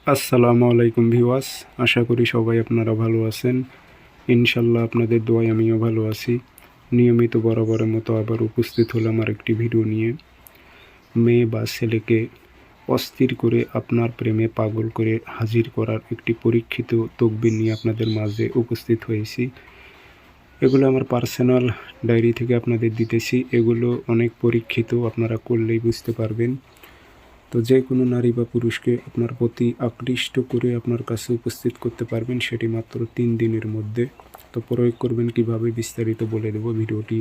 আসসালামু আলাইকুম ভিউয়ার্স, আশা করি সবাই আপনারা ভালো আছেন। ইনশাল্লাহ আপনাদের দোয়ায় আমিও ভালো আছি। নিয়মিত বরাবরের মতো আবার উপস্থিত হলাম আরেকটি ভিডিও নিয়ে। মেয়ে বা ছেলেকে অস্থির করে আপনার প্রেমে পাগল করে হাজির করার একটি পরীক্ষিত তকবির নিয়ে আপনাদের মাঝে উপস্থিত হয়েছি। এগুলো আমার পার্সোনাল ডায়েরি থেকে আপনাদের দিতেছি। এগুলো অনেক পরীক্ষিত, আপনারা করলেই বুঝতে পারবেন। তো যে কোনো নারী বা পুরুষকে আপনার প্রতি আকৃষ্ট করে আপনার কাছে উপস্থিত করতে পারবেন, সেটি মাত্র 3 দিনের মধ্যে। তো প্রয়োগ করবেন কিভাবে বিস্তারিত বলে দেব। ভিডিওটি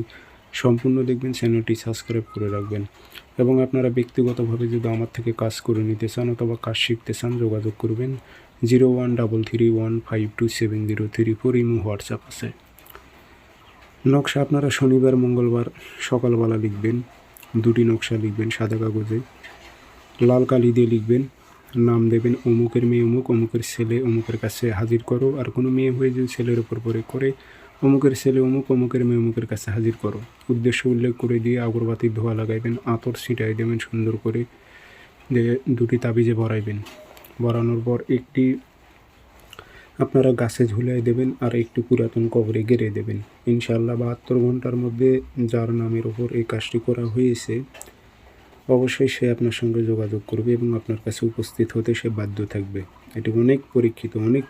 সম্পূর্ণ দেখবেন, চ্যানেলটি সাবস্ক্রাইব করে রাখবেন। এবং আপনারা ব্যক্তিগতভাবে যদি আমার থেকে কাজ করে নিতে চান অথবা কাজ শিখতে চান, যোগাযোগ করবেন 013315270334। ইমো হোয়াটসঅ্যাপ আছে। নকশা আপনারা শনিবার মঙ্গলবার সকালবেলা লিখবেন, 2টি নকশা লিখবেন সাদা কাগজে, লাল কালি দিয়ে লিখবেন। নাম দেবেন অমুকের মেয়ে অমুক, অমুকের ছেলে অমুকের কাছে হাজির করো। আর কোনো মেয়ে হয়ে যদি ছেলের ওপর পরে করে অমুকের ছেলে অমুক, অমুকের মেয়ে অমুকের কাছে হাজির করো। উদ্দেশ্য উল্লেখ করে দিয়ে আগরবাতির ধোঁয়া লাগাইবেন, আতর ছিটাই দেবেন সুন্দর করে, দিয়ে 2টি তাবিজে ভরাইবেন। ভরানোর পর একটি আপনারা গাছে ঝুলাই দেবেন আর একটু পুরাতন কবরে গেড়ে দেবেন। ইনশাআল্লাহ 72 ঘন্টার মধ্যে যার নামের ওপর এই কাজটি করা হয়েছে অবশ্যই সে আপনার সঙ্গে যোগাযোগ করবে এবং আপনার কাছে উপস্থিত হতে সে বাধ্য থাকবে। এটি অনেক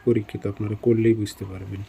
পরীক্ষিত, আপনারা করলেই বুঝতে পারবেন।